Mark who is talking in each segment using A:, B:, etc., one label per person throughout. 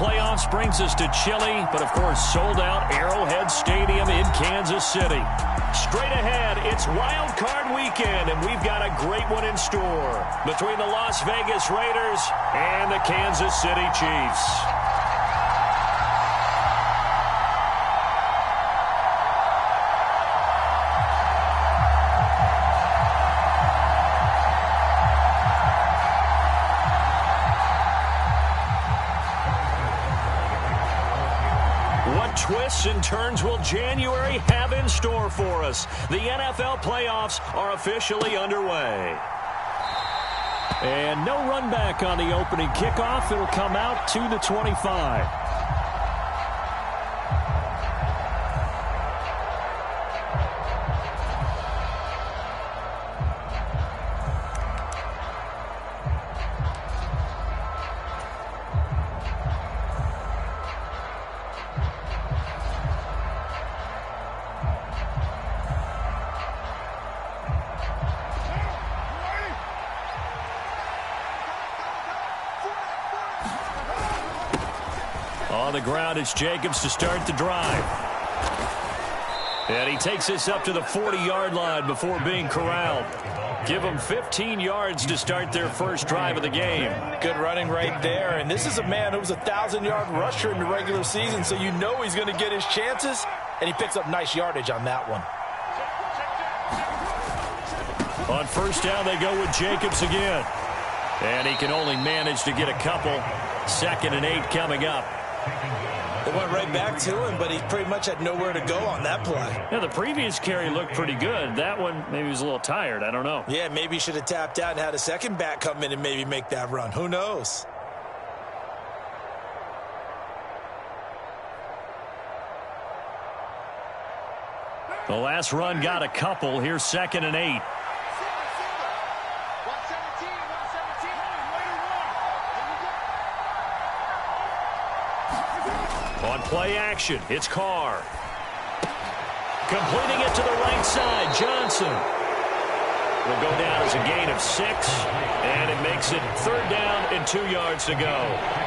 A: playoffs brings us to chilly, but of course sold-out Arrowhead Stadium in Kansas City. Straight ahead, it's Wild Card Weekend, and we've got a great one in store between the Las Vegas Raiders and the Kansas City Chiefs. Twists and turns will January have in store for us? The NFL playoffs are officially underway. And no run back on the opening kickoff. It'll come out to the 25. On the ground, it's Jacobs to start the drive. And he takes this up to the 40-yard line before being corralled. Give them 15 yards to start their first drive of the game.
B: Good running right there. And this is a man who was a 1,000-yard rusher in the regular season, so you know he's going to get his chances. And he picks up nice yardage on that one.
A: On first down, they go with Jacobs again. And he can only manage to get a couple. 2nd and 8 coming up.
B: They went right back to him, but he pretty much had nowhere to go on that play.
A: Yeah, the previous carry looked pretty good. That one, maybe he was a little tired. I don't know.
B: Yeah, maybe he should have tapped out and had a second back come in and maybe make that run. Who knows?
A: The last run got a couple. Here's 2nd and 8. On play action, it's Carr. Completing it to the right side, Johnson. Will go down as a gain of 6, and it makes it 3rd down and 2 yards to go.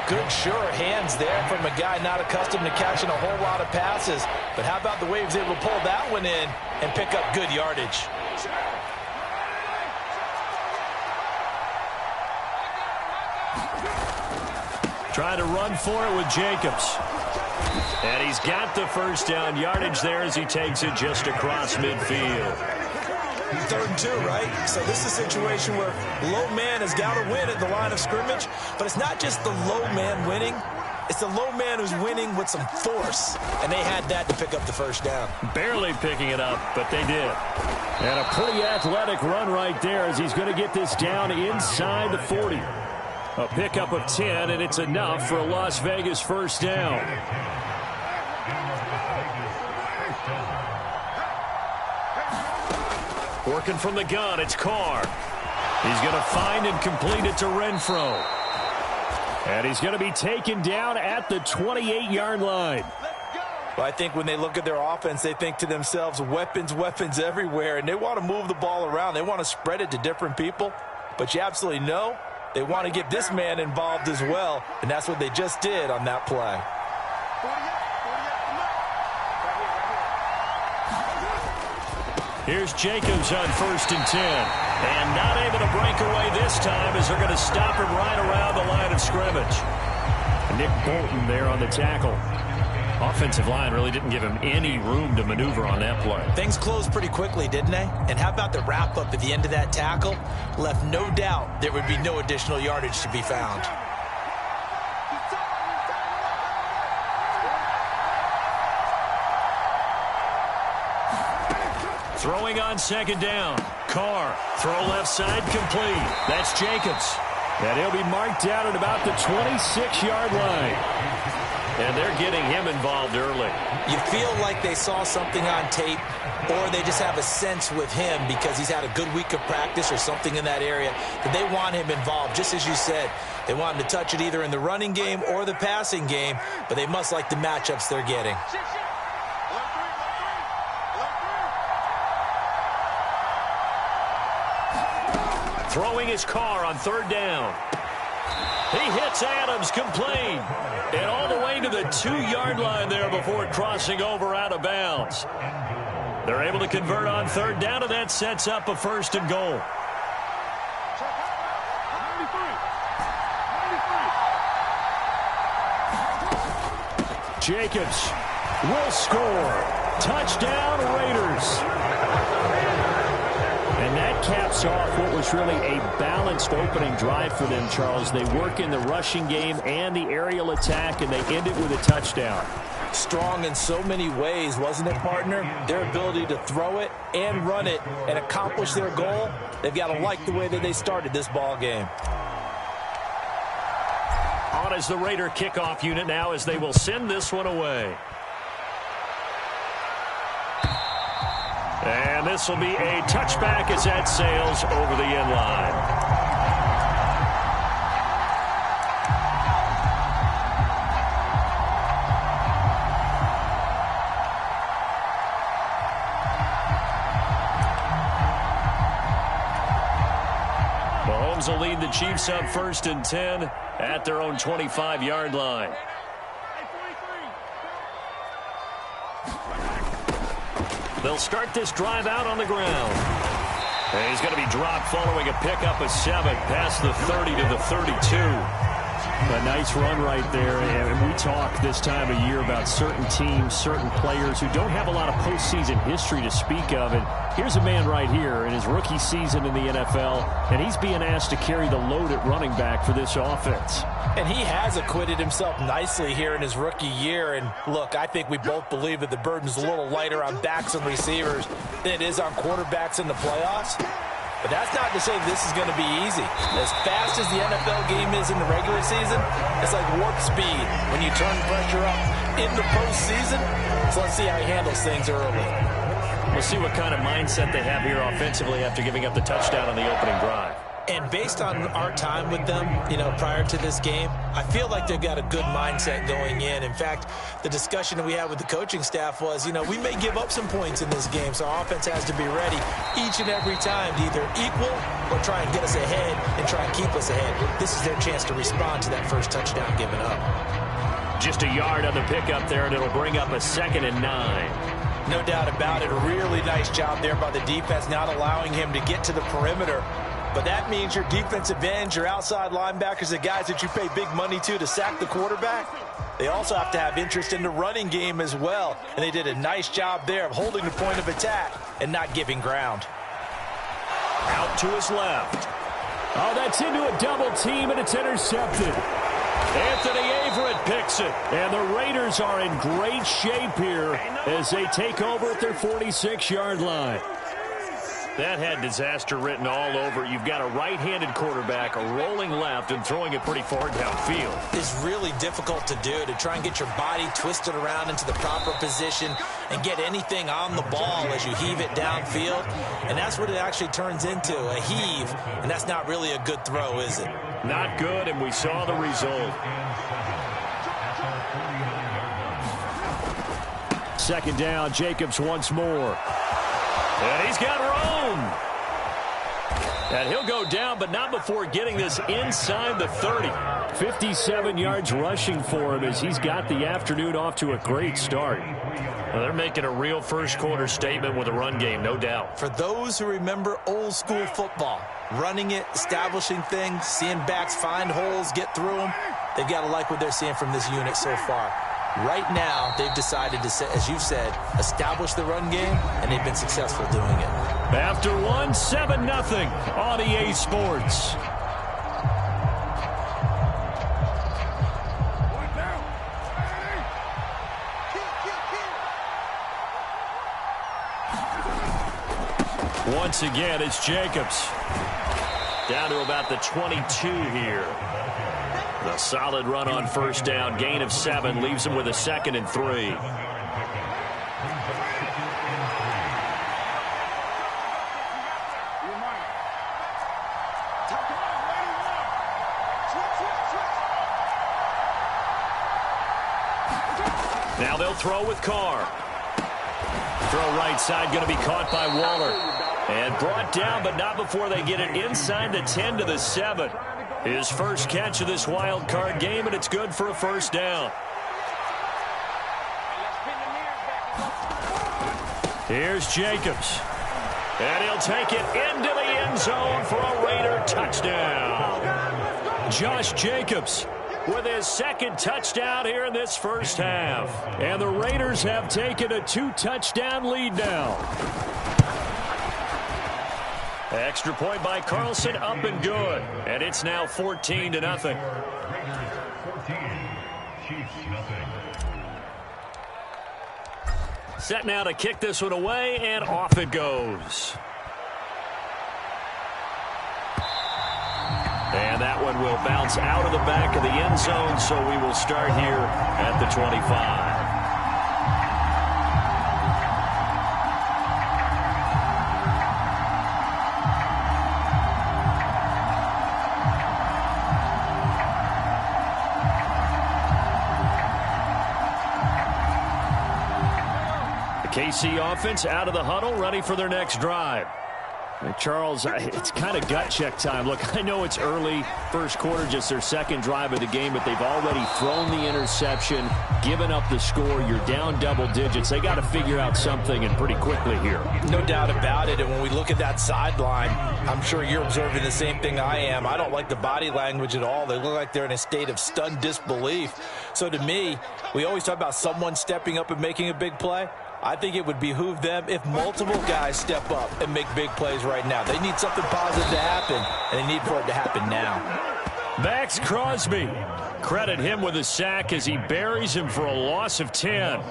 B: Good, sure hands there from a guy not accustomed to catching a whole lot of passes. But how about the way he was able to pull that one in and pick up good yardage?
A: Trying to run for it with Jacobs. And he's got the first down yardage there as he takes it just across midfield.
B: 3rd and 2, right? So this is a situation where low man has got to win at the line of scrimmage. But it's not just the low man winning. It's the low man who's winning with some force. And they had that to pick up the first down.
A: Barely picking it up, but they did. And a pretty athletic run right there as he's going to get this down inside the 40. A pickup of 10, and it's enough for a Las Vegas first down. Working from the gun, it's Carr. He's going to find and complete it to Renfro. And he's going to be taken down at the 28-yard line.
B: Well, I think when they look at their offense, they think to themselves, weapons, weapons everywhere, and they want to move the ball around. They want to spread it to different people. But you absolutely know they want to get this man involved as well, and that's what they just did on that play.
A: Here's Jacobs on 1st and 10. And not able to break away this time as they're going to stop him right around the line of scrimmage. Nick Bolton there on the tackle. Offensive line really didn't give him any room to maneuver on that play.
B: Things closed pretty quickly, didn't they? And how about the wrap-up at the end of that tackle? Left no doubt there would be no additional yardage to be found.
A: Throwing on 2nd down. Carr, throw left side complete. That's Jacobs. And he'll be marked out at about the 26-yard line. And they're getting him involved early.
B: You feel like they saw something on tape, or they just have a sense with him because he's had a good week of practice or something in that area that they want him involved. Just as you said, they want him to touch it either in the running game or the passing game, but they must like the matchups they're getting.
A: Throwing his Carr on 3rd down. He hits Adams complete. And all to the 2-yard line there before crossing over out of bounds. They're able to convert on third down, and that sets up a first and goal. Jacobs will score. Touchdown, Raiders. And that caps off what was really a balanced opening drive for them, Charles. They work in the rushing game and the aerial attack, and they end it with a touchdown.
B: Strong in so many ways, wasn't it, partner? Their ability to throw it and run it and accomplish their goal, they've got to like the way that they started this ball game.
A: On as the Raider kickoff unit now as they will send this one away. And this will be a touchback as that sails over the end line. Mahomes will lead the Chiefs up 1st and 10 at their own 25-yard line. They'll start this drive out on the ground. And he's going to be dropped following a pickup of 7 past the 30 to the 32.
C: A nice run right there. And we talk this time of year about certain teams, certain players who don't have a lot of postseason history to speak of. And here's a man right here in his rookie season in the NFL, and he's being asked to carry the load at running back for this offense.
B: And he has acquitted himself nicely here in his rookie year. And look, I think we both believe that the burden's a little lighter on backs and receivers than it is on quarterbacks in the playoffs. But that's not to say this is going to be easy. As fast as the NFL game is in the regular season, it's like warp speed when you turn pressure up in the postseason. So let's see how he handles things early.
A: We'll see what kind of mindset they have here offensively after giving up the touchdown on the opening drive.
B: And based on our time with them, prior to this game, I feel like they've got a good mindset going in. In fact, the discussion that we had with the coaching staff was, we may give up some points in this game, so our offense has to be ready each and every time to either equal or try and get us ahead and try and keep us ahead. This is their chance to respond to that first touchdown given up.
A: Just a yard on the pickup there, and it'll bring up a 2nd and 9.
B: No doubt about it. A really nice job there by the defense, not allowing him to get to the perimeter. But that means your defensive ends, your outside linebackers, the guys that you pay big money to sack the quarterback, they also have to have interest in the running game as well. And they did a nice job there of holding the point of attack and not giving ground.
A: Out to his left.
C: Oh, that's into a double team, and it's intercepted.
A: Anthony Averett picks it.
C: And the Raiders are in great shape here as they take over at their 46-yard line.
A: That had disaster written all over. You've got a right-handed quarterback rolling left and throwing it pretty far downfield.
B: It's really difficult to do, to try and get your body twisted around into the proper position and get anything on the ball as you heave it downfield. And that's what it actually turns into, a heave. And that's not really a good throw, is it?
A: Not good, and we saw the result.
C: 2nd down, Jacobs once more.
A: And he's got room. And he'll go down, but not before getting this inside the 30.
C: 57 yards rushing for him as he's got the afternoon off to a great start.
A: Well, they're making a real first-quarter statement with a run game, no doubt.
B: For those who remember old-school football, running it, establishing things, seeing backs find holes, get through them, they've got to like what they're seeing from this unit so far. Right now, they've decided to, as you said, establish the run game, and they've been successful doing it.
A: After 1, 7-0 on EA Sports. Once again, it's Jacobs. Down to about the 22 here. A solid run on 1st down. Gain of 7 leaves him with a 2nd and 3. Now they'll throw with Carr. Throw right side, going to be caught by Waller. And brought down, but not before they get it inside the 10 to the 7. His first catch of this wild card game, and it's good for a 1st down. Here's Jacobs. And he'll take it into the end zone for a Raider touchdown. Josh Jacobs with his second touchdown here in this first half. And the Raiders have taken a 2-touchdown lead now. Extra point by Carlson, up and good. And it's now 14-0. Set now to kick this one away, and off it goes. And that one will bounce out of the back of the end zone, so we will start here at the 25. KC offense out of the huddle, ready for their next drive. Charles, it's kind of gut check time. Look, I know it's early, first quarter, just their second drive of the game, but they've already thrown the interception, given up the score. You're down double digits. They got to figure out something, and pretty quickly here.
B: No doubt about it, and when we look at that sideline, I'm sure you're observing the same thing I am. I don't like the body language at all. They look like they're in a state of stunned disbelief. So to me, we always talk about someone stepping up and making a big play. I think it would behoove them if multiple guys step up and make big plays right now. They need something positive to happen, and they need for it to happen now.
A: Max Crosby. Credit him with a sack as he buries him for a loss of 10.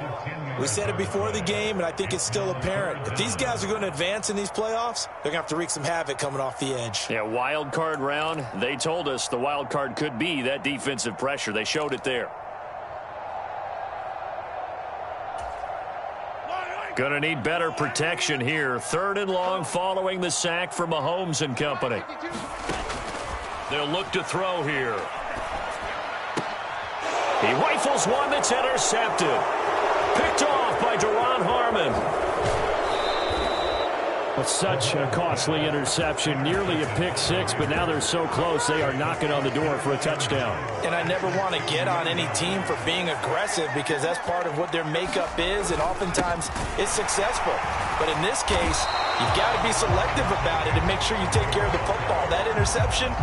B: We said it before the game, and I think it's still apparent. If these guys are going to advance in these playoffs, they're going to have to wreak some havoc coming off the edge.
A: Yeah, wild card round. They told us the wild card could be that defensive pressure. They showed it there. Gonna need better protection here. 3rd and long following the sack from Mahomes and company. They'll look to throw here. He rifles one that's intercepted. Picked off by Duron Harmon. But such a costly interception. Nearly a pick six, but now they're so close they are knocking on the door for a touchdown.
B: And I never want to get on any team for being aggressive because that's part of what their makeup is, and oftentimes it's successful. But in this case, you've got to be selective about it and make sure you take care of the football. That interception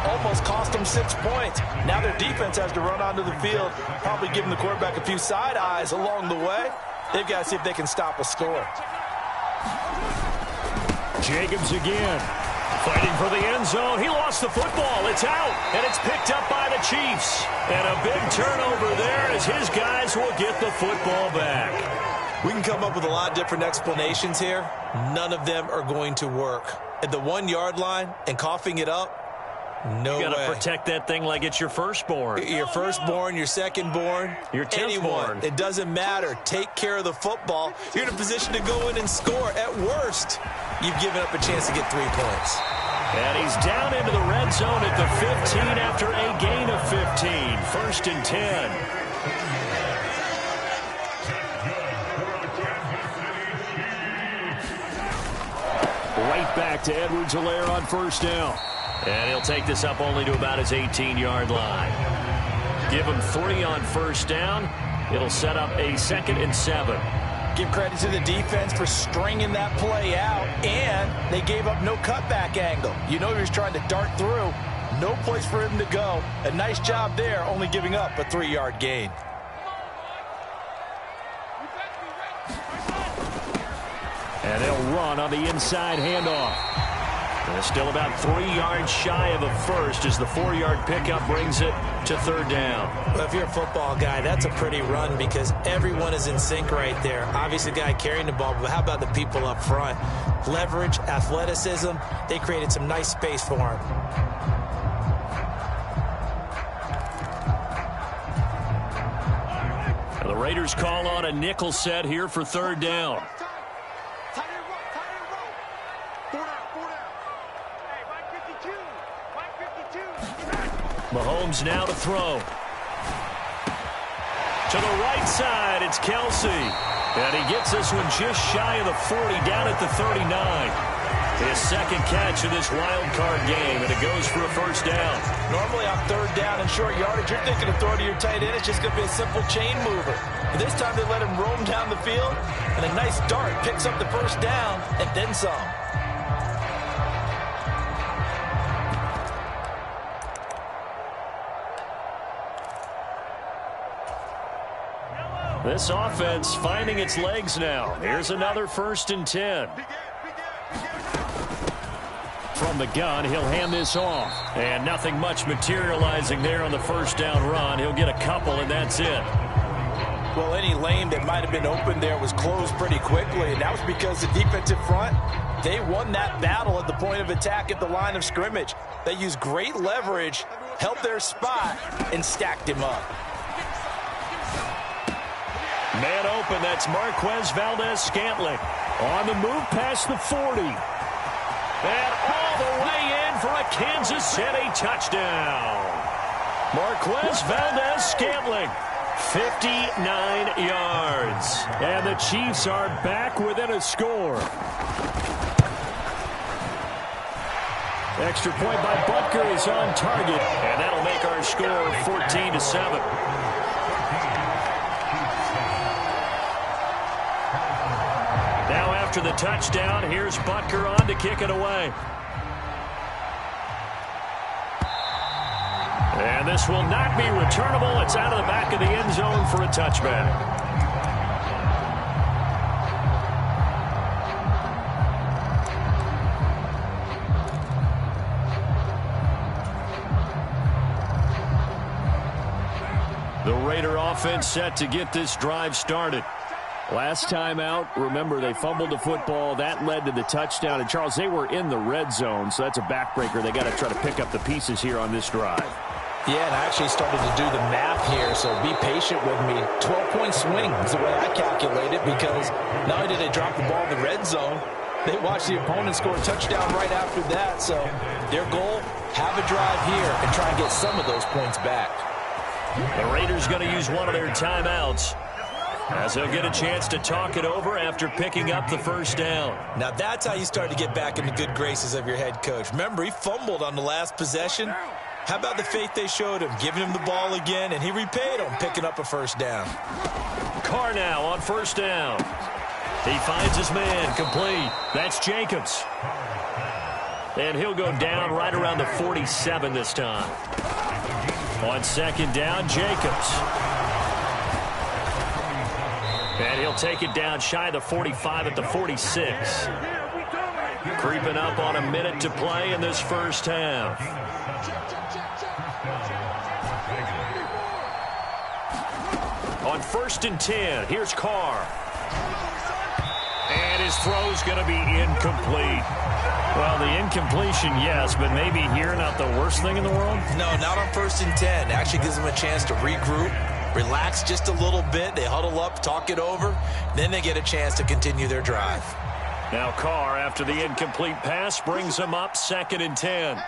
B: almost cost them 6 points. Now their defense has to run onto the field, probably giving the quarterback a few side eyes along the way. They've got to see if they can stop a score.
A: Jacobs again, fighting for the end zone. He lost the football. It's out, and it's picked up by the Chiefs. And a big turnover there as his guys will get the football back.
B: We can come up with a lot of different explanations here. None of them are going to work. At the 1 yard line and coughing it up, no way.
A: You got to protect that thing like it's your firstborn.
B: Your firstborn, your secondborn,
A: your
B: anyone. It doesn't matter. Take care of the football. You're in a position to go in and score. At worst, you've given up a chance to get 3 points.
A: And he's down into the red zone at the 15 after a gain of 15. 1st and 10. Right back to Edwards-Helaire on 1st down. And he'll take this up only to about his 18-yard line. Give him 3 on 1st down. It'll set up a 2nd and 7.
B: Give credit to the defense for stringing that play out, and they gave up no cutback angle. You know he was trying to dart through. No place for him to go. A nice job there, only giving up a 3-yard gain.
A: And they'll run on the inside handoff. They're still about 3 yards shy of a first as the 4-yard pickup brings it to 3rd down.
B: Well, if you're a football guy, that's a pretty run because everyone is in sync right there. Obviously, the guy carrying the ball, but how about the people up front? Leverage, athleticism, they created some nice space for him.
A: Now the Raiders call on a nickel set here for 3rd down. Mahomes now to throw. To the right side, it's Kelsey. And he gets this one just shy of the 40, down at the 39. His second catch of this wild card game, and it goes for a first down.
B: Normally on third down and short yardage, you're thinking of throwing to your tight end. It's just going to be a simple chain mover. But this time they let him roam down the field, and a nice dart picks up the first down and then some.
A: This offense finding its legs now. Here's another 1st and 10. From the gun, he'll hand this off. And nothing much materializing there on the first down run. He'll get a couple, and that's it.
B: Well, any lane that might have been open there was closed pretty quickly, and that was because the defensive front, they won that battle at the point of attack at the line of scrimmage. They used great leverage, held their spot, and stacked him up.
A: Man open, that's Marquez Valdez-Scantling. On the move past the 40. And all the way in for a Kansas City touchdown. Marquez Valdez-Scantling, 59 yards. And the Chiefs are back within a score. Extra point by Butker is on target. And that'll make our score 14-7. After the touchdown, here's Butker on to kick it away. And this will not be returnable. It's out of the back of the end zone for a touchback. The Raider offense set to get this drive started. Last time out, remember, they fumbled the football. That led to the touchdown. And, Charles, they were in the red zone, so that's a backbreaker. They got to try to pick up the pieces here on this drive.
B: Yeah, and I actually started to do the math here, so be patient with me. 12-point swing is the way I calculate it, because not only did they drop the ball in the red zone, they watched the opponent score a touchdown right after that. So their goal, have a drive here and try and get some of those points back.
A: The Raiders going to use one of their timeouts, as they'll get a chance to talk it over after picking up the first down.
B: Now that's how you start to get back in the good graces of your head coach. Remember, he fumbled on the last possession. How about the faith they showed him, giving him the ball again, and he repaid him, picking up a first down.
A: Carr now on first down. He finds his man, complete. That's Jacobs. And he'll go down right around the 47 this time. On second down, Jacobs. And he'll take it down shy of the 45 at the 46. Creeping up on a minute to play in this first half. On 1st and 10, here's Carr. And his throw's going to be incomplete. Well, the incompletion, yes, but maybe here not the worst thing in the world?
B: No, not on 1st and 10. It actually gives them a chance to regroup. Relax just a little bit. They huddle up, talk it over. Then they get a chance to continue their drive.
A: Now Carr, after the incomplete pass, brings them up 2nd and 10.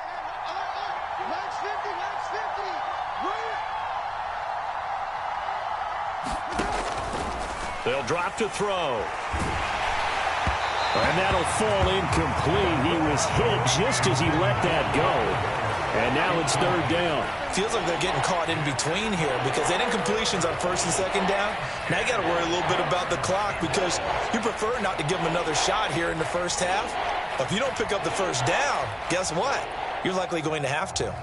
A: They'll drop to throw. And that'll fall incomplete. He was hit just as he let that go. And now it's 3rd down.
B: Feels like they're getting caught in between here because they had incompletions on 1st and 2nd down. Now you got to worry a little bit about the clock because you prefer not to give them another shot here in the first half. But if you don't pick up the first down, guess what? You're likely going to have to.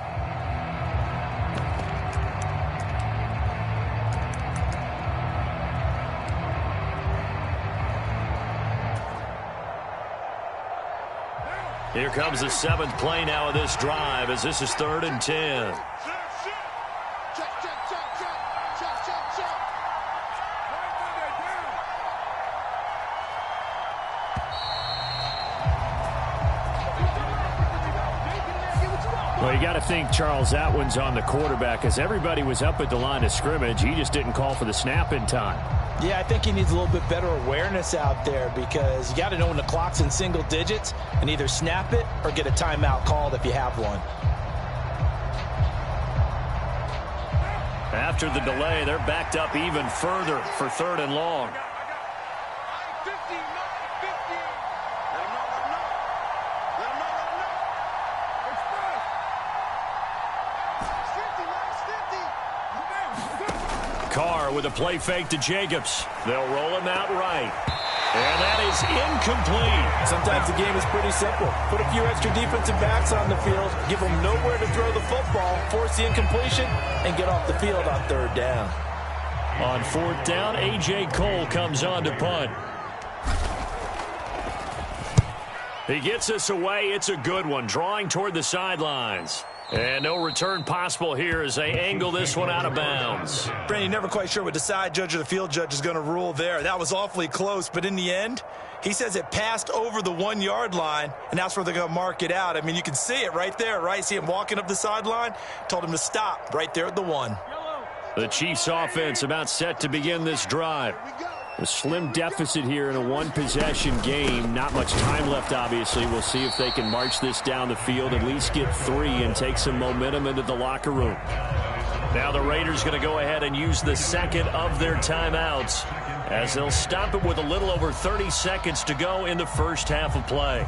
A: Here comes the 7th play now of this drive as this is 3rd and 10. Well, you got to think, Charles, that one's on the quarterback as everybody was up at the line of scrimmage. He just didn't call for the snap in time.
B: Yeah, I think he needs a little bit better awareness out there because you got to know when the clock's in single digits and either snap it or get a timeout called if you have one.
A: After the delay, they're backed up even further for 3rd and long. Carr with a play fake to Jacobs. They'll roll him out right. And that is incomplete.
B: Sometimes the game is pretty simple. Put a few extra defensive backs on the field, give them nowhere to throw the football, force the incompletion, and get off the field on third down.
A: On fourth down, A.J. Cole comes on to punt. He gets us away. It's a good one, drawing toward the sidelines. And no return possible here as they angle this one out of bounds.
B: Brandon, you're never quite sure what the side judge or the field judge is going to rule there. That was awfully close, but in the end, he says it passed over the 1 yard line, and that's where they're going to mark it out. I mean, you can see it right there, right? See him walking up the sideline? Told him to stop right there at the 1.
A: The Chiefs offense about set to begin this drive.
C: A slim deficit here in a one-possession game. Not much time left, obviously. We'll see if they can march this down the field, at least get 3 and take some momentum into the locker room.
A: Now the Raiders going to go ahead and use the second of their timeouts as they'll stop it with a little over 30 seconds to go in the first half of play.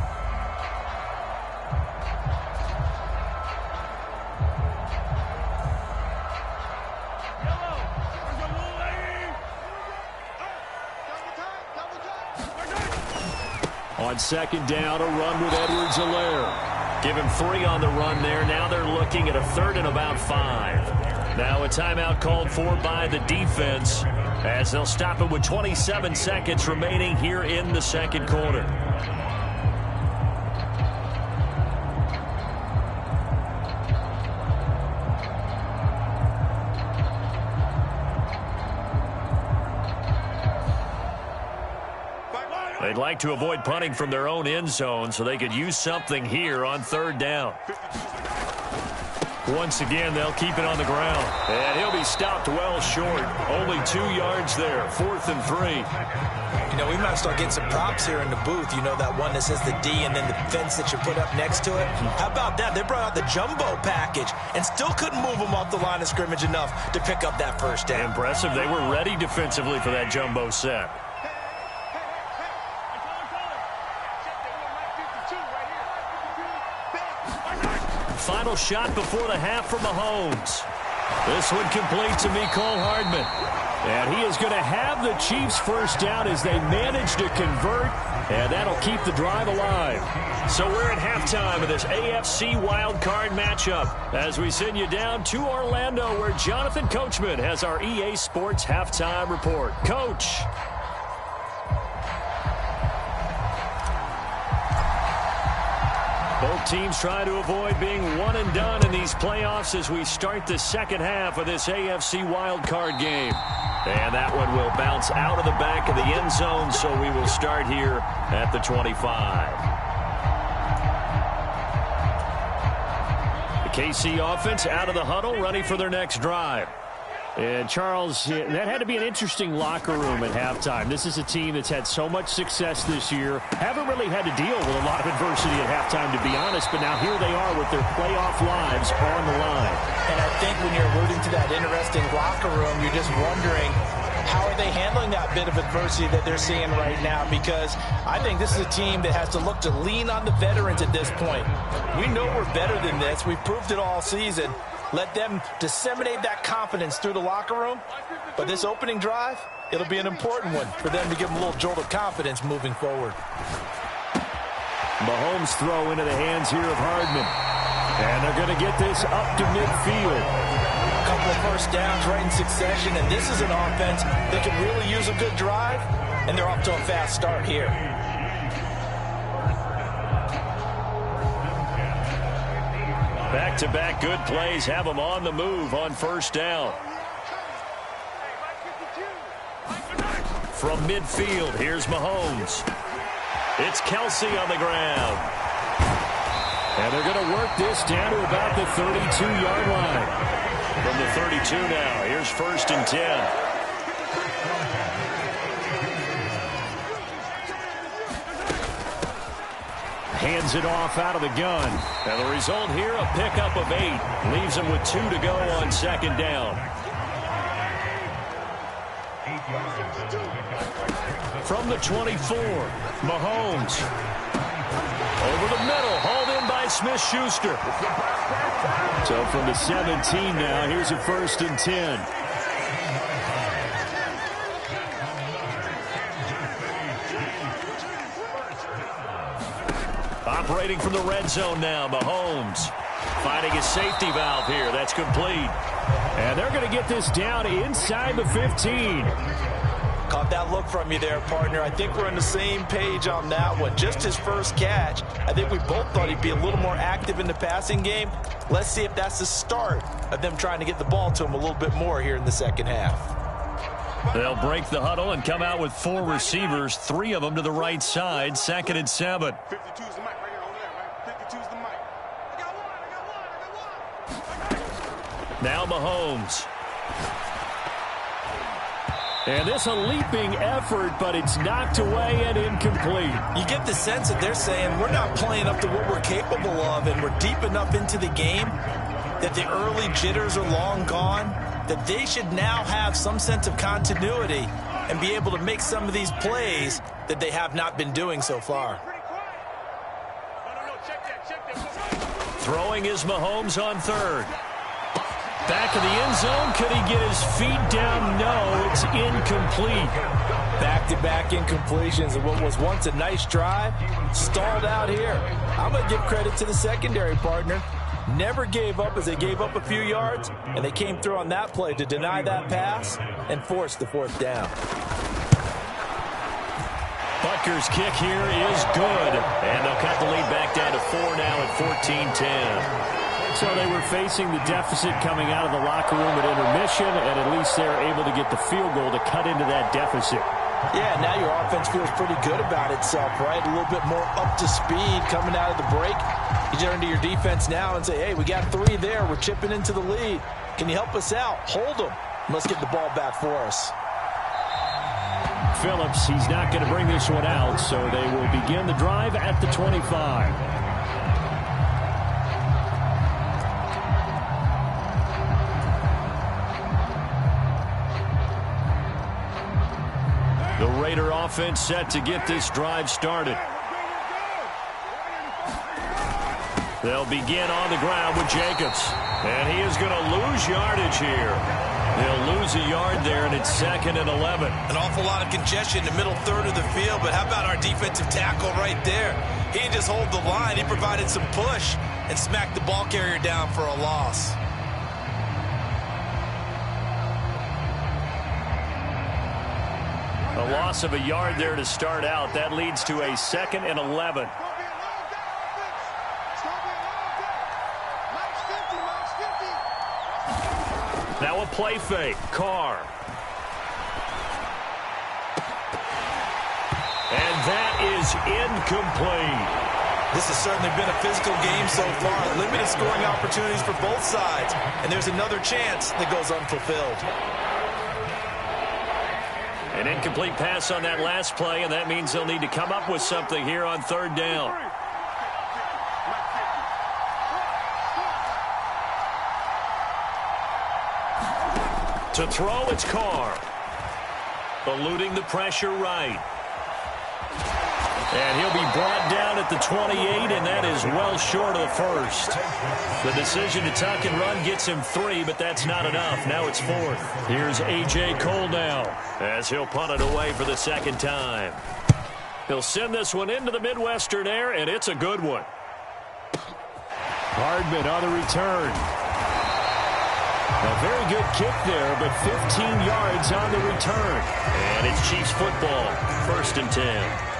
C: On second down, a run with Edwards-Helaire.
A: Give him 3 on the run there. Now they're looking at a third and about 5. Now a timeout called for by the defense as they'll stop it with 27 seconds remaining here in the second quarter. They'd like to avoid punting from their own end zone so they could use something here on third down. Once again, they'll keep it on the ground. And he'll be stopped well short. Only 2 yards there. 4th and 3.
B: You know, we might start getting some props here in the booth. You know, that one that says the D and then the fence that you put up next to it. How about that? They brought out the jumbo package and still couldn't move them off the line of scrimmage enough to pick up that first down.
A: Impressive. They were ready defensively for that jumbo set. Final shot before the half from Mahomes. This one complete to Mecole Hardman.
C: And he is going to have the Chiefs first down as they manage to convert, and that'll keep the drive alive.
A: So we're at halftime of this AFC wildcard matchup as we send you down to Orlando where Jonathan Coachman has our EA Sports halftime report. Coach. Both teams trying to avoid being one and done in these playoffs as we start the second half of this AFC wildcard game. And that one will bounce out of the back of the end zone, so we will start here at the 25. The KC offense out of the huddle, ready for their next drive.
C: And, Charles, that had to be an interesting locker room at halftime. This is a team that's had so much success this year. Haven't really had to deal with a lot of adversity at halftime, to be honest. But now here they are with their playoff lives on the line.
B: And I think when you're alluding to that interesting locker room, you're just wondering, how are they handling that bit of adversity that they're seeing right now? Because I think this is a team that has to look to lean on the veterans at this point. We know we're better than this. We've proved it all season. Let them disseminate that confidence through the locker room. But this opening drive, it'll be an important one for them to give them a little jolt of confidence moving forward.
C: Mahomes throw into the hands here of Hardman. And they're going to get this up to midfield.
B: A couple of first downs right in succession, and this is an offense that can really use a good drive, and they're off to a fast start here.
A: Back-to-back good plays have them on the move on first down. From midfield, here's Mahomes. It's Kelsey on the ground.
C: And they're going to work this down to about the 32-yard line.
A: From the 32 now, here's 1st and 10.
C: Hands it off out of the gun.
A: And the result here, a pickup of 8. Leaves them with 2 to go on second down. From the 24, Mahomes. Over the middle, hauled in by Smith-Schuster.
C: So from the 17 now, here's a 1st and 10.
A: Operating from the red zone now, Mahomes. Finding his safety valve here. That's complete.
C: And they're going to get this down inside the 15.
B: Caught that look from you there, partner. I think we're on the same page on that one. Just his first catch. I think we both thought he'd be a little more active in the passing game. Let's see if that's the start of them trying to get the ball to him a little bit more here in the second half.
A: They'll break the huddle and come out with 4 receivers, 3 of them to the right side, 2nd and 7.
D: 52's the mic right here on there, right? 52's the mic. I got one.
A: Now Mahomes.
C: And this a leaping effort, but it's knocked away and incomplete.
B: You get the sense that they're saying we're not playing up to what we're capable of, and we're deep enough into the game that the early jitters are long gone, that they should now have some sense of continuity and be able to make some of these plays that they have not been doing so far.
A: Throwing is Mahomes on 3rd. Back of the end zone. Could he get his feet down? No, it's incomplete.
B: Back-to-back incompletions of what was once a nice drive, stalled out here. I'm going to give credit to the secondary, partner. Never gave up as they gave up a few yards, and they came through on that play to deny that pass and force the 4th down.
A: Butker's kick here is good. And they'll cut the lead back down to 4 now at 14-10.
C: So they were facing the deficit coming out of the locker room at intermission, and at least they're able to get the field goal to cut into that deficit.
B: Yeah, now your offense feels pretty good about itself, right? A little bit more up to speed coming out of the break. You turn to your defense now and say, hey, we got 3 there. We're chipping into the lead. Can you help us out? Hold them. Let's get the ball back for us.
C: Phillips, he's not going to bring this one out, so they will begin the drive at the 25.
A: The Raider offense set to get this drive started. They'll begin on the ground with Jacobs. And he is going to lose yardage here. They'll lose a yard there, and it's 2nd and 11.
B: An awful lot of congestion in the middle third of the field, but how about our defensive tackle right there? He didn't just hold the line. He provided some push and smacked the ball carrier down for a loss.
A: A loss of a yard there to start out. That leads to a 2nd and 11. Now a play fake. Carr. And that is incomplete.
B: This has certainly been a physical game so far. Limited scoring opportunities for both sides. And there's another chance that goes unfulfilled.
A: An incomplete pass on that last play, and that means they'll need to come up with something here on 3rd down. To throw, it's Carr. Eluding the pressure right. And he'll be brought down at the 28, and that is well short of the first. The decision to tuck and run gets him 3, but that's not enough. Now it's 4th. Here's A.J. Cole now as he'll punt it away for the 2nd time. He'll send this one into the Midwestern air, and it's a good one.
C: Hardman on the return. A very good kick there, but 15 yards on the return.
A: And it's Chiefs football, 1st and 10.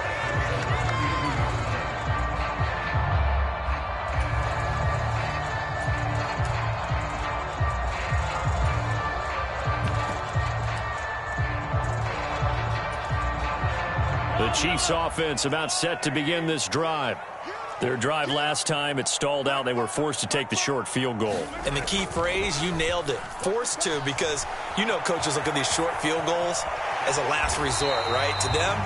A: The Chiefs offense about set to begin this drive. Their drive last time, it stalled out. They were forced to take the short field goal.
B: And the key phrase, you nailed it. Forced to, because you know coaches look at these short field goals as a last resort, right? To them,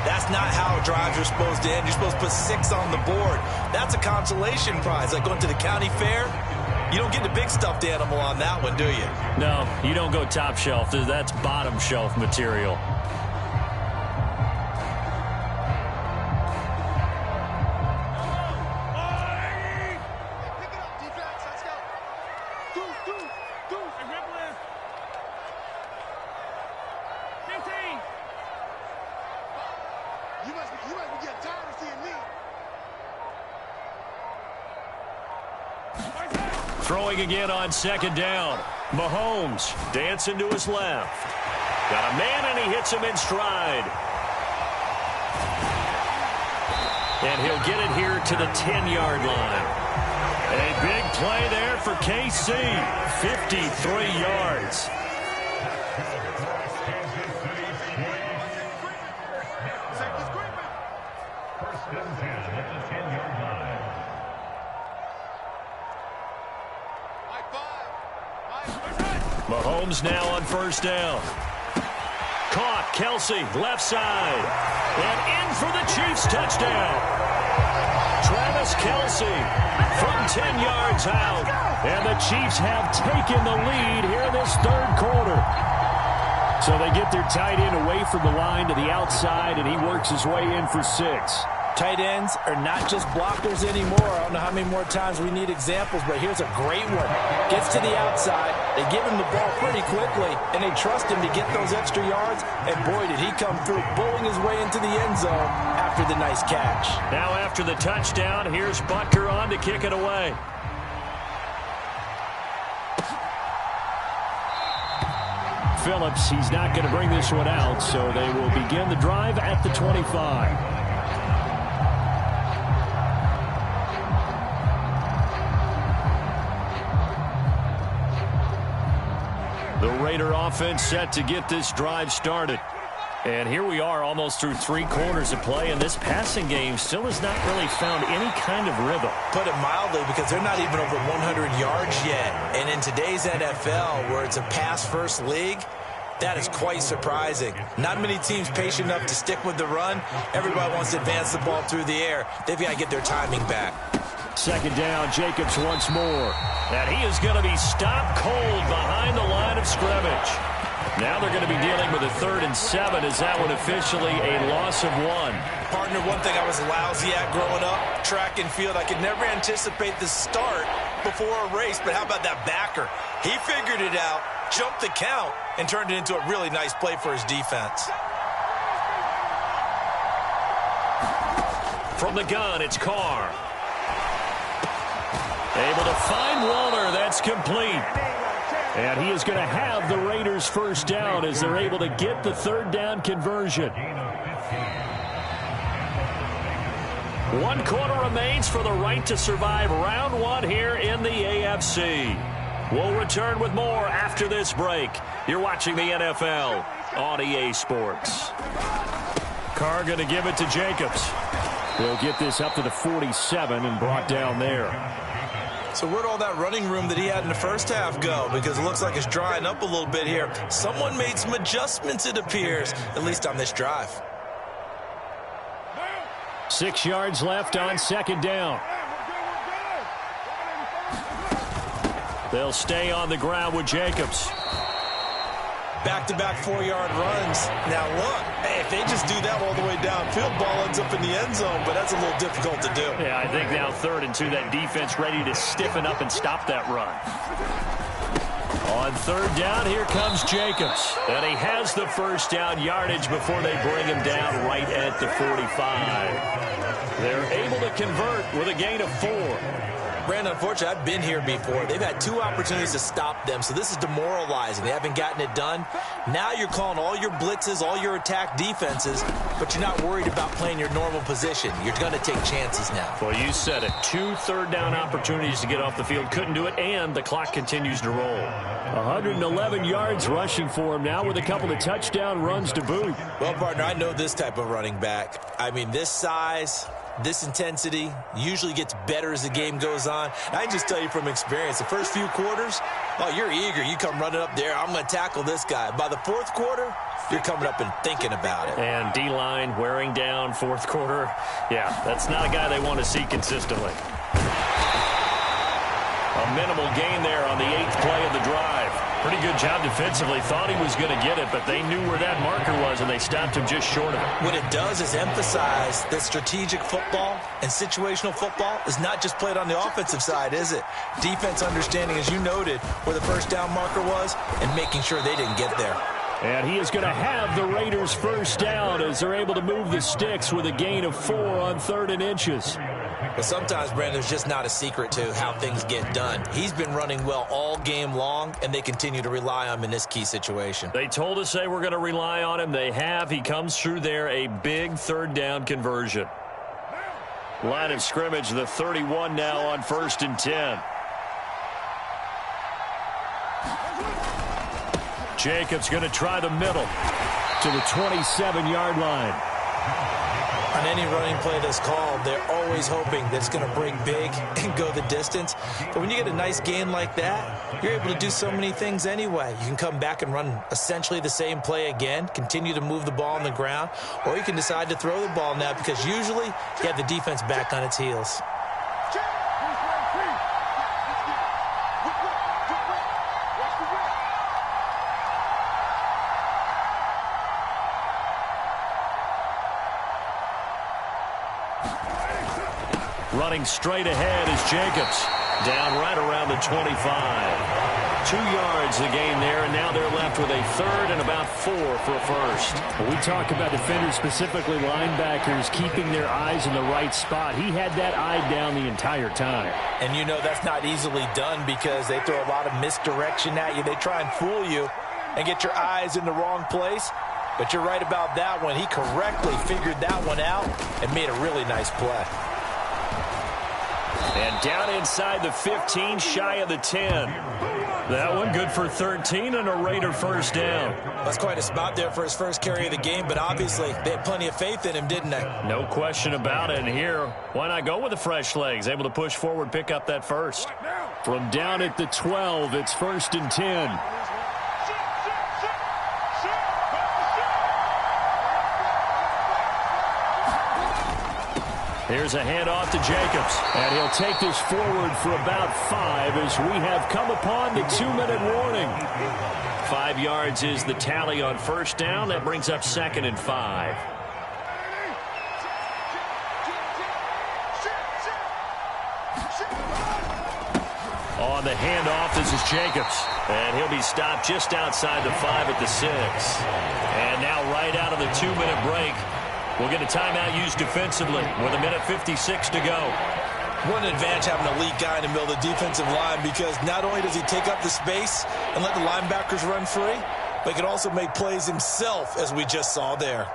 B: that's not how drives are supposed to end. You're supposed to put 6 on the board. That's a consolation prize. Like going to the county fair, you don't get the big stuffed animal on that one, do you?
A: No, you don't go top shelf. That's bottom shelf material. Throwing again on second down. Mahomes dancing to his left. Got a man, and he hits him in stride. And he'll get it here to the 10-yard line. A big play there for KC. 53 yards. Mahomes now on first down. Caught, Kelsey, left side. And in for the Chiefs touchdown. Travis Kelsey from 10 yards out. And the Chiefs have taken the lead here in this third quarter. So they get their tight end away from the line to the outside, and he works his way in for 6.
B: Tight ends are not just blockers anymore. I don't know how many more times we need examples, but here's a great one. Gets to the outside. They give him the ball pretty quickly, and they trust him to get those extra yards. And boy, did he come through, bowling his way into the end zone after the nice catch.
A: Now after the touchdown, here's Butker on to kick it away.
C: Phillips, he's not going to bring this one out, so they will begin the drive at the 25. The Raider offense set to get this drive started. And here we are almost through 3 quarters of play, and this passing game still has not really found any kind of rhythm.
B: Put it mildly, because they're not even over 100 yards yet. And in today's NFL, where it's a pass-first league, that is quite surprising. Not many teams patient enough to stick with the run. Everybody wants to advance the ball through the air. They've got to get their timing back.
C: Second down, Jacobs once more.
A: And he is going to be stopped cold behind the line of scrimmage. Now they're going to be dealing with a 3rd and 7 as that one officially a loss of 1.
B: Partner, one thing I was lousy at growing up, track and field, I could never anticipate the start before a race, but how about that backer? He figured it out, jumped the count, and turned it into a really nice play for his defense.
A: From the gun, it's Carr. Able to find Waller. That's complete. And he is going to have the Raiders first down as they're able to get the 3rd down conversion. 1 quarter remains for the right to survive round 1 here in the AFC. We'll return with more after this break. You're watching the NFL on EA Sports. Carr going to give it to Jacobs.
C: We'll get this up to the 47 and brought down there.
B: So where'd all that running room that he had in the first half go? Because it looks like it's drying up a little bit here. Someone made some adjustments, it appears, at least on this drive.
C: 6 yards left on second down.
A: They'll stay on the ground with Jacobs.
B: Back-to-back 4-yard runs. Now look, hey, if they just do that all the way downfield, ball ends up in the end zone, but that's a little difficult to do.
A: Yeah, I think now 3rd and 2, that defense ready to stiffen up and stop that run. On 3rd down, here comes Jacobs. And he has the first down yardage before they bring him down right at the 45. They're able to convert with a gain of 4.
B: Brandon, unfortunately, I've been here before. They've had 2 opportunities to stop them, so this is demoralizing. They haven't gotten it done. Now you're calling all your blitzes, all your attack defenses, but you're not worried about playing your normal position. You're going to take chances now.
A: Well, you said it. 2 3rd down opportunities to get off the field. Couldn't do it, and the clock continues to roll.
C: 111 yards rushing for him now with a couple of touchdown runs to boot.
B: Well, partner, I know this type of running back. I mean, this size, this intensity usually gets better as the game goes on. And I can just tell you from experience, the first few quarters, oh, you're eager. You come running up there, I'm going to tackle this guy. By the 4th quarter, you're coming up and thinking about it.
A: And D-line wearing down 4th quarter. Yeah, that's not a guy they want to see consistently. A minimal gain there on the 8th play of the drive. Pretty good job defensively. Thought he was going to get it, but they knew where that marker was, and they stopped him just short of it.
B: What it does is emphasize that strategic football and situational football is not just played on the offensive side, is it? Defense understanding, as you noted, where the first down marker was and making sure they didn't get there.
C: And he is going to have the Raiders first down as they're able to move the sticks with a gain of 4 on 3rd and inches.
B: But sometimes, Brandon, there's just not a secret to how things get done. He's been running well all game long, and they continue to rely on him in this key situation.
A: They told us they were going to rely on him. They have. He comes through there, a big third down conversion. Line of scrimmage, the 31 now on 1st and 10. Jacobs going to try the middle to the 27-yard line.
B: On any running play that's called, they're always hoping that it's going to break big and go the distance. But when you get a nice gain like that, you're able to do so many things anyway. You can come back and run essentially the same play again, continue to move the ball on the ground, or you can decide to throw the ball now because usually you have the defense back on its heels.
A: Running straight ahead is Jacobs. Down right around the 25. 2 yards the gain there, and now they're left with a third and about 4 for a first.
C: We talk about defenders, specifically linebackers, keeping their eyes in the right spot. He had that eye down the entire time.
B: And you know that's not easily done because they throw a lot of misdirection at you. They try and fool you and get your eyes in the wrong place. But you're right about that one. He correctly figured that one out and made a really nice play.
A: And down inside the 15, shy of the 10. That one good for 13 and a Raider first down.
B: That's quite a spot there for his first carry of the game, but obviously they had plenty of faith in him, didn't they?
A: No question about it. And here, why not go with the fresh legs? Able to push forward, pick up that first.
C: From down at the 12, it's 1st and 10.
A: Here's a handoff to Jacobs.
C: And he'll take this forward for about 5 as we have come upon the 2-minute warning.
A: 5 yards is the tally on first down. That brings up 2nd and 5. On the handoff, this is Jacobs. And he'll be stopped just outside the 5 at the 6. And now right out of the 2-minute break, we'll get a timeout used defensively with 1:56 to go.
B: What an advantage having an elite guy in the middle of the defensive line because not only does he take up the space and let the linebackers run free, but he can also make plays himself, as we just saw there.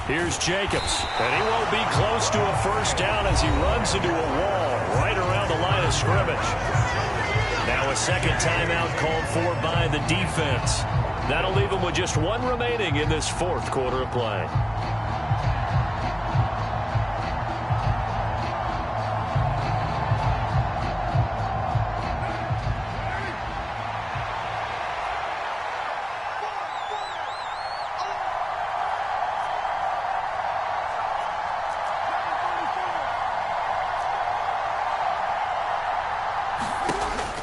A: Here's Jacobs, and he won't be close to a first down as he runs into a wall right around the line of scrimmage. Now a second timeout called for by the defense. That'll leave him with just 1 remaining in this 4th quarter of play.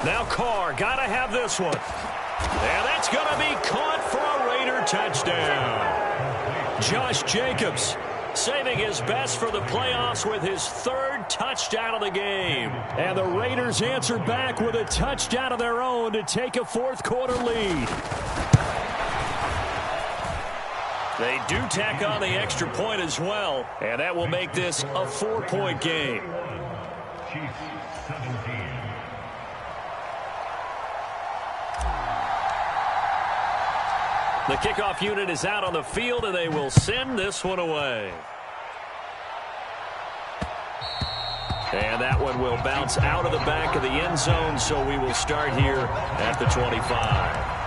A: Now Carr, gotta have this one. And that's gonna be caught for a Raider touchdown. Josh Jacobs saving his best for the playoffs with his 3rd touchdown of the game.
C: And the Raiders answer back with a touchdown of their own to take a 4th quarter lead.
A: They do tack on the extra point as well, and that will make this a 4-point game. The kickoff unit is out on the field, and they will send this one away. And that one will bounce out of the back of the end zone, so we will start here at the 25.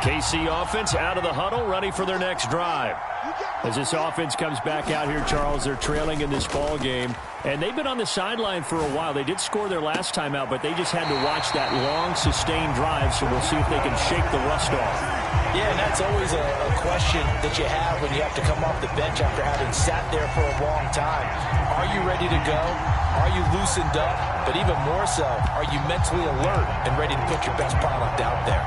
A: KC offense out of the huddle, ready for their next drive.
C: As this offense comes back out here, Charles, they're trailing in this ball game, and they've been on the sideline for a while. They did score their last time out, but they just had to watch that long, sustained drive, so we'll see if they can shake the rust off.
B: Yeah, and that's always a question that you have when you have to come off the bench after having sat there for a long time. Are you ready to go? Are you loosened up? But even more so, are you mentally alert and ready to put your best product out there?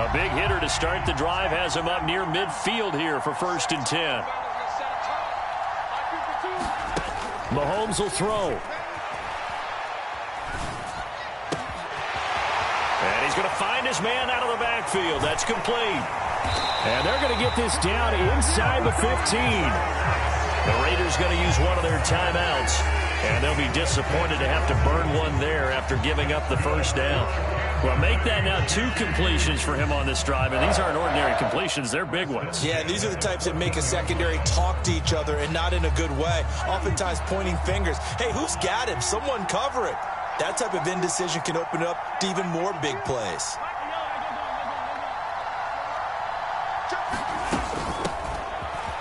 A: A big hitter to start the drive has him up near midfield here for 1st and 10. Mahomes will throw. And he's going to find his man out of the backfield. That's complete. And they're going to get this down inside the 15. The Raiders going to use one of their timeouts. And they'll be disappointed to have to burn one there after giving up the first down. Well, make that now 2 completions for him on this drive, and these aren't ordinary completions. They're big ones.
B: Yeah, these are the types that make a secondary talk to each other and not in a good way, oftentimes pointing fingers. Hey, who's got him? Someone cover it. That type of indecision can open it up to even more big plays.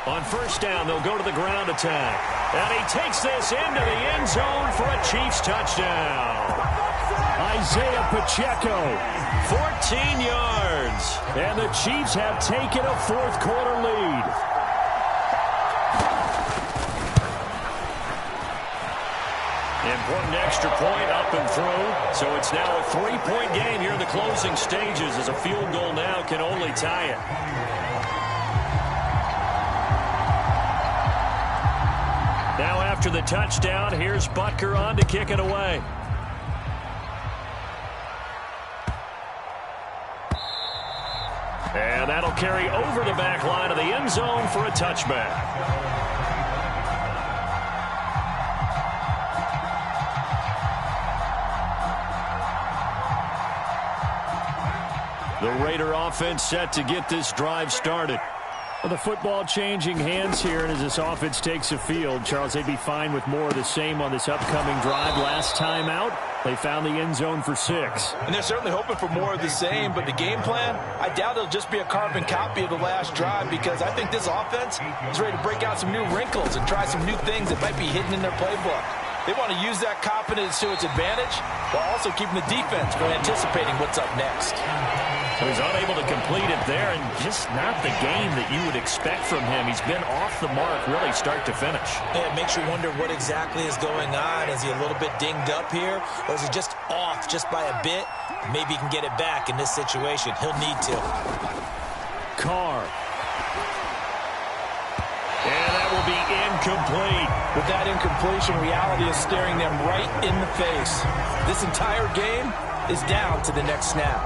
A: On first down, they'll go to the ground attack. And he takes this into the end zone for a Chiefs touchdown. Isaiah Pacheco, 14 yards. And the Chiefs have taken a 4th quarter lead. Important extra point up and through. So it's now a 3-point game here in the closing stages as a field goal now can only tie it. Now after the touchdown, here's Butker on to kick it away. And that'll carry over the back line of the end zone for a touchback. The Raider offense set to get this drive started. Well, the football changing hands here, and as this offense takes the field, Charles, they'd be fine with more of the same on this upcoming drive. Last time out, they found the end zone for 6.
B: And they're certainly hoping for more of the same, but the game plan, I doubt it'll just be a carbon copy of the last drive, because I think this offense is ready to break out some new wrinkles and try some new things that might be hidden in their playbook. They want to use that confidence to its advantage while also keeping the defense from anticipating what's up next.
A: So he's unable to complete it there, and just not the game that you would expect from him. He's been off the mark really start to finish.
B: Yeah, it makes you wonder what exactly is going on. Is he a little bit dinged up here, or is he just off just by a bit? Maybe he can get it back in this situation. He'll need to.
A: Carr. And that will be incomplete.
B: With that incompletion, reality is staring them right in the face. This entire game is down to the next snap.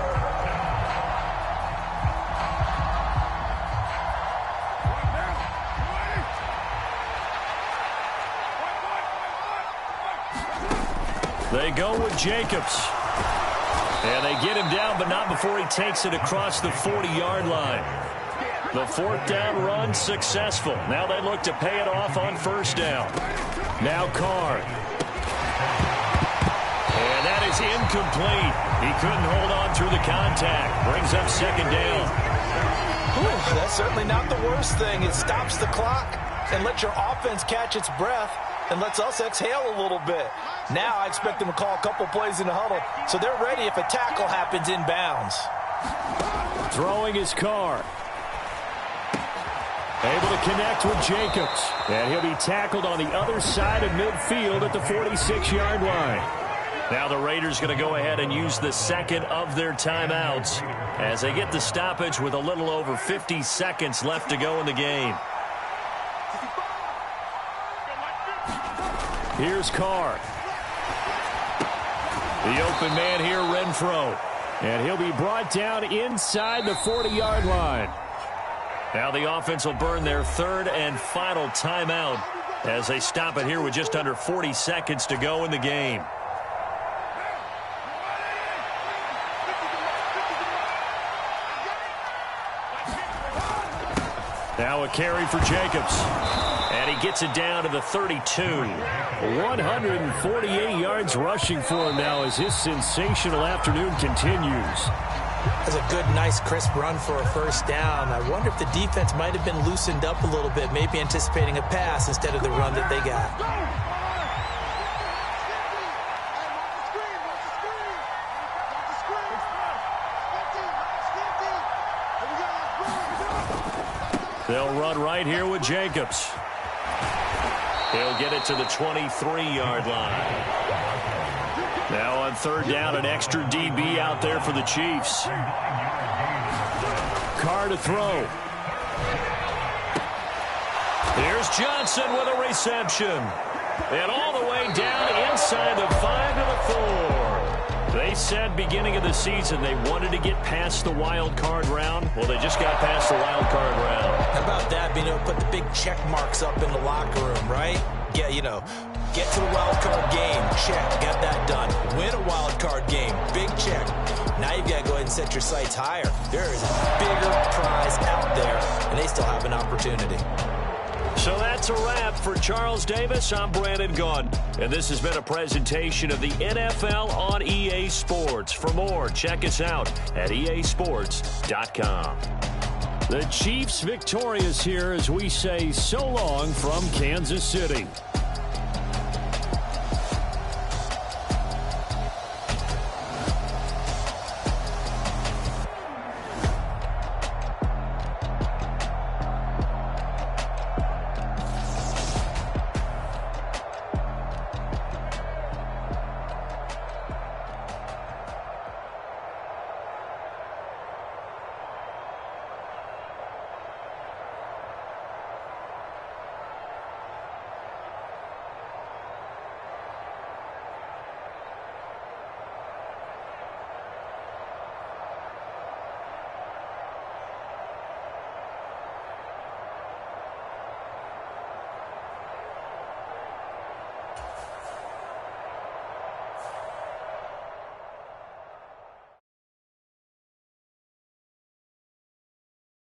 A: They go with Jacobs. And they get him down, but not before he takes it across the 40-yard line. The 4th down run successful. Now they look to pay it off on first down. Now Carr. And that is incomplete. He couldn't hold on through the contact. Brings up 2nd down.
B: Whew, that's certainly not the worst thing. It stops the clock and lets your offense catch its breath and lets us exhale a little bit. Now I expect them to call a couple plays in the huddle, so they're ready if a tackle happens inbounds.
A: Throwing his Carr. Able to connect with Jacobs. And he'll be tackled on the other side of midfield at the 46-yard line. Now the Raiders going to go ahead and use the 2nd of their timeouts as they get the stoppage with a little over 50 seconds left to go in the game. Here's Carr. The open man here, Renfro. And he'll be brought down inside the 40-yard line. Now the offense will burn their 3rd and final timeout as they stop it here with just under 40 seconds to go in the game. Now a carry for Jacobs. And he gets it down to the 32. 148 yards rushing for him now as his sensational afternoon continues.
B: That's a good, nice, crisp run for a first down. I wonder if the defense might have been loosened up a little bit, maybe anticipating a pass instead of the run that they got.
A: They'll run right here with Jacobs. He'll get it to the 23-yard line. Now on third down, an extra DB out there for the Chiefs. Carr to throw. Here's Johnson with a reception. And all the way down inside the 5 to the 4. They said beginning of the season they wanted to get past the wild card round. Well, they just got past the wild card round.
B: How about that, being able to put the big check marks up in the locker room, right? Get to the wild card game, check, got that done. Win a wild card game, big check. Now you've got to go ahead and set your sights higher. There is a bigger prize out there, and they still have an opportunity.
A: So that's a wrap for Charles Davis. I'm Brandon Gaudin, and this has been a presentation of the NFL on EA Sports. For more, check us out at easports.com. The Chiefs victorious here as we say so long from Kansas City.